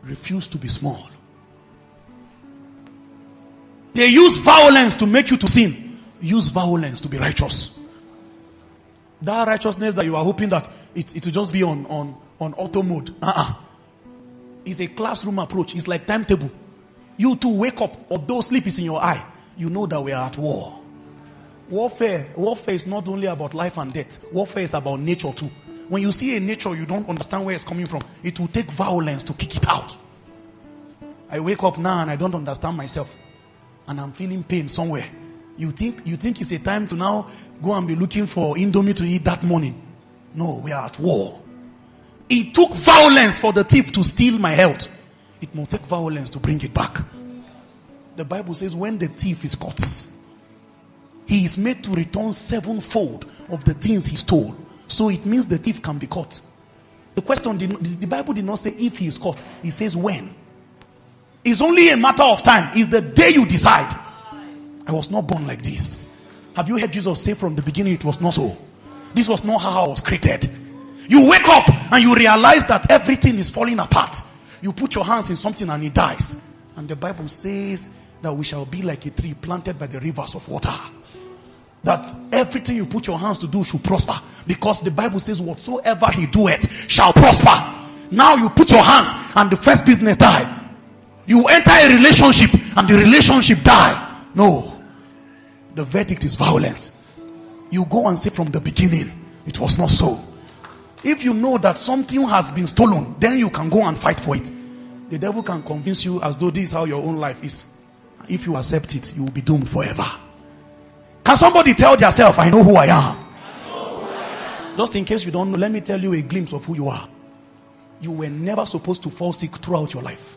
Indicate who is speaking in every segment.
Speaker 1: Refuse to be small. They use violence to make you to sin. Use violence to be righteous. That righteousness that you are hoping that it will just be on auto mode. It's a classroom approach. It's like timetable. You too wake up, although sleep is in your eye. You know that we are at war. Warfare is not only about life and death. Warfare is about nature too. When you see a nature you don't understand where it's coming from, it will take violence to kick it out. I wake up now and I don't understand myself, and I'm feeling pain somewhere. You think it's a time to now go and be looking for Indomie to eat that morning? No, we are at war. It took violence for the thief to steal my health. It must take violence to bring it back. The Bible says when the thief is caught, he is made to return sevenfold of the things he stole. So it means the thief can be caught. The question, the Bible did not say if he is caught. It says when. It's only a matter of time. It's the day you decide. I was not born like this. Have you heard Jesus say from the beginning it was not so? This was not how I was created. You wake up and you realize that everything is falling apart. You put your hands in something and it dies. And the Bible says that we shall be like a tree planted by the rivers of water. That everything you put your hands to do should prosper. Because the Bible says whatsoever he doeth shall prosper. Now you put your hands and the first business die. You enter a relationship and the relationship die. No. The verdict is violence. You go and say from the beginning, it was not so. If you know that something has been stolen, then you can go and fight for it. The devil can convince you as though this is how your own life is. If you accept it, you will be doomed forever. Can somebody tell yourself, I know who I am? Just in case you don't know, let me tell you a glimpse of who you are. You were never supposed to fall sick throughout your life.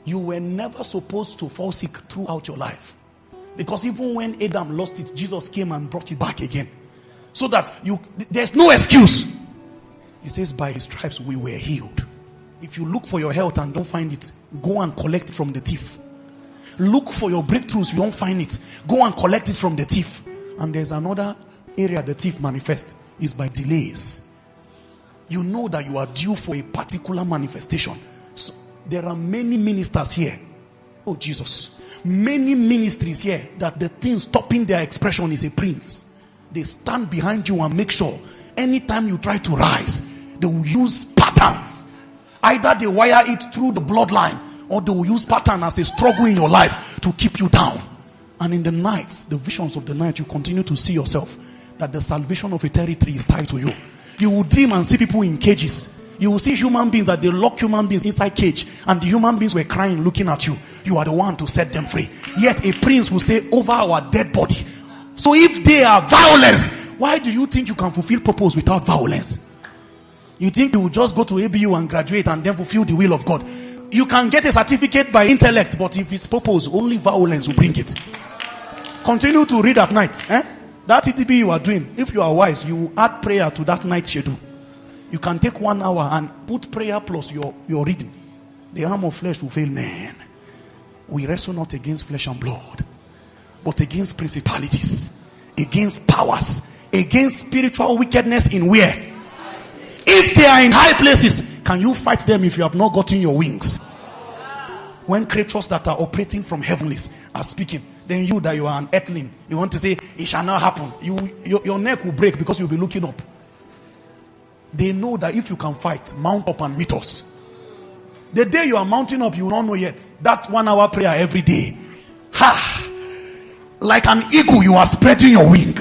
Speaker 1: You were never supposed to fall sick throughout your life. Because even when Adam lost it, Jesus came and brought it back again. So that there's no excuse. He says, by his stripes we were healed. If you look for your health and don't find it, go and collect it from the thief. Look for your breakthroughs, you don't find it, go and collect it from the thief. And there's another area the thief manifests, is by delays. You know that you are due for a particular manifestation. So there are many ministers here. Oh Jesus. Many ministries here that the thing stopping their expression is a prince. They stand behind you and make sure anytime you try to rise, they will use patterns. Either they wire it through the bloodline, or they will use pattern as a struggle in your life to keep you down. And in the nights, the visions of the night, you continue to see yourself that the salvation of a territory is tied to you. You will dream and see people in cages. You will see human beings that they lock human beings inside cage, and the human beings were crying looking at you. You are the one to set them free. Yet a prince will say, over our dead body. So if they are violence, why do you think you can fulfill purpose without violence? You think you will just go to ABU and graduate and then fulfill the will of God? You can get a certificate by intellect, but if it's purpose, only violence will bring it. Continue to read at night. That TTP you are doing, if you are wise, you will add prayer to that night schedule. You can take 1 hour and put prayer plus your reading. The arm of flesh will fail man. We wrestle not against flesh and blood, but against principalities, against powers, against spiritual wickedness in where? If they are in high places, can you fight them if you have not gotten your wings? When creatures that are operating from heavenlies are speaking, then you that you are an earthling, you want to say, it shall not happen. Your neck will break because you'll be looking up. They know that if you can fight, mount up and meet us. The day you are mounting up, you will not know yet. That 1 hour prayer every day. Like an eagle, you are spreading your wing.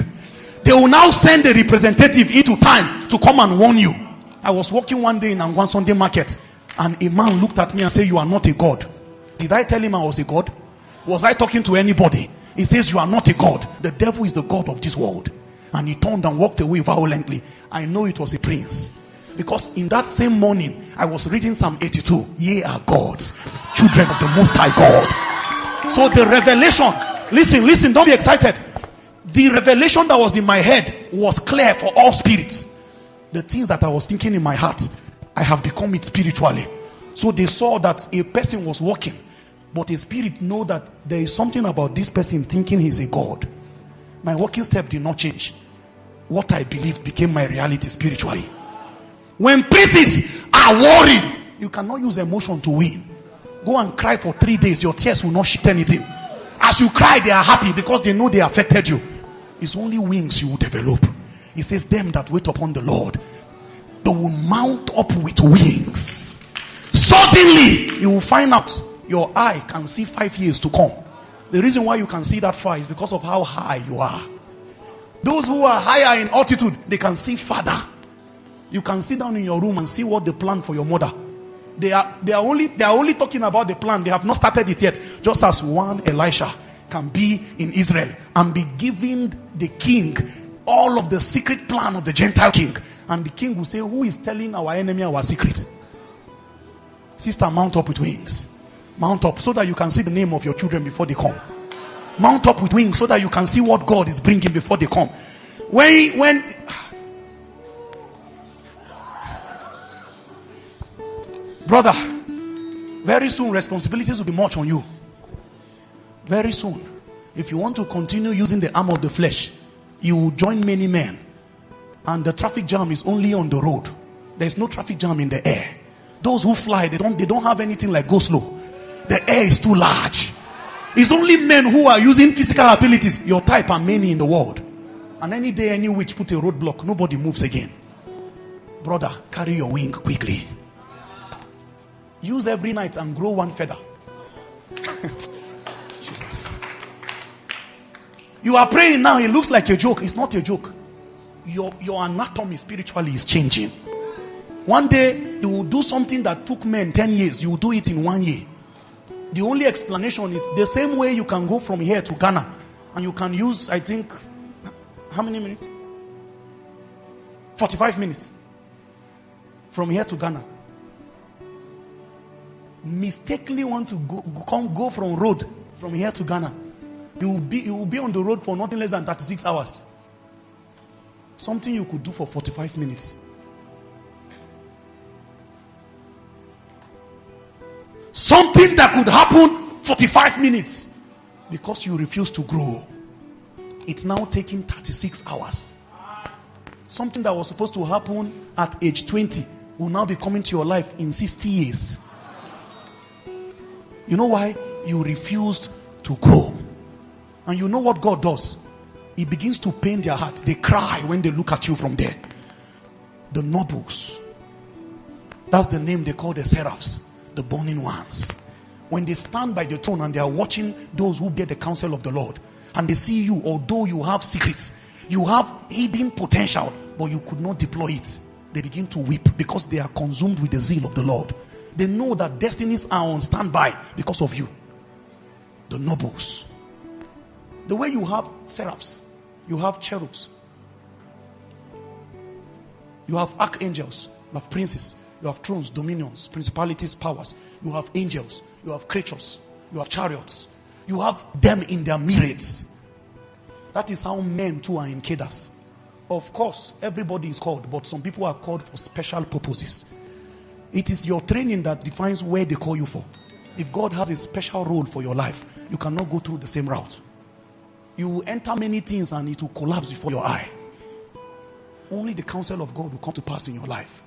Speaker 1: They will now send a representative into time to come and warn you. I was walking one day in Angwan Sunday market, and a man looked at me and said, you are not a god. Did I tell him I was a god? Was I talking to anybody? He says, you are not a god. The devil is the god of this world. And he turned and walked away violently. I know it was a prince. Because in that same morning, I was reading Psalm 82. Ye are gods, children of the Most High God. So the revelation, listen, don't be excited. The revelation that was in my head was clear for all spirits. The things that I was thinking in my heart, I have become it spiritually. So they saw that a person was walking, but a spirit know that there is something about this person thinking he's a god. My walking step did not change. What I believed became my reality spiritually. When princes are warring, You cannot use emotion to win. Go and cry for 3 days. Your tears will not shift anything. As you cry, they are happy because they know they affected you. It's only wings you will develop. He says, them that wait upon the Lord, they will mount up with wings. Suddenly, you will find out your eye can see 5 years to come. The reason why you can see that far is because of how high you are. Those who are higher in altitude, they can see farther. You can sit down in your room and see what they planned for your mother. They are only talking about the plan. They have not started it yet. Just as one Elisha can be in Israel and be giving the king all of the secret plan of the Gentile king, and the king will say, who is telling our enemy our secret? Sister, mount up with wings. Mount up so that you can see the name of your children before they come. Mount up with wings so that you can see what God is bringing before they come. When brother, very soon responsibilities will be much on you. Very soon. If you want to continue using the arm of the flesh, you will join many men. And the traffic jam is only on the road. There is no traffic jam in the air. Those who fly, they don't have anything like go slow. The air is too large. It's only men who are using physical abilities. Your type are many in the world. And any day, any witch put a roadblock, nobody moves again. Brother, carry your wing quickly. Use every night and grow one feather. Jesus. You are praying now, it looks like a joke. It's not a joke. Your anatomy spiritually is changing. One day, you will do something that took men 10 years. You will do it in 1 year. The only explanation is the same way you can go from here to Ghana. And you can use, I think, how many minutes? 45 minutes. From here to Ghana. Mistakenly want to go from road from here to Ghana. You will be on the road for nothing less than 36 hours. Something you could do for 45 minutes. Something that could happen 45 minutes. Because you refuse to grow. It's now taking 36 hours. Something that was supposed to happen at age 20 will now be coming to your life in 60 years. You know why? You refused to grow. And you know what God does? He begins to pain their heart. They cry when they look at you from there. The nobles. That's the name they call the seraphs. The burning ones. When they stand by the throne and they are watching those who bear the counsel of the Lord, and they see you, although you have secrets, you have hidden potential, but you could not deploy it, they begin to weep because they are consumed with the zeal of the Lord. They know that destinies are on standby because of you. The nobles. The way you have seraphs, you have cherubs, you have archangels, you have princes, you have thrones, dominions, principalities, powers. You have angels, you have creatures, you have chariots. You have them in their myriads. That is how men too are in cadres. Of course, everybody is called, but some people are called for special purposes. It is your training that defines where they call you for. If God has a special role for your life, you cannot go through the same route. You will enter many things and it will collapse before your eye. Only the counsel of God will come to pass in your life.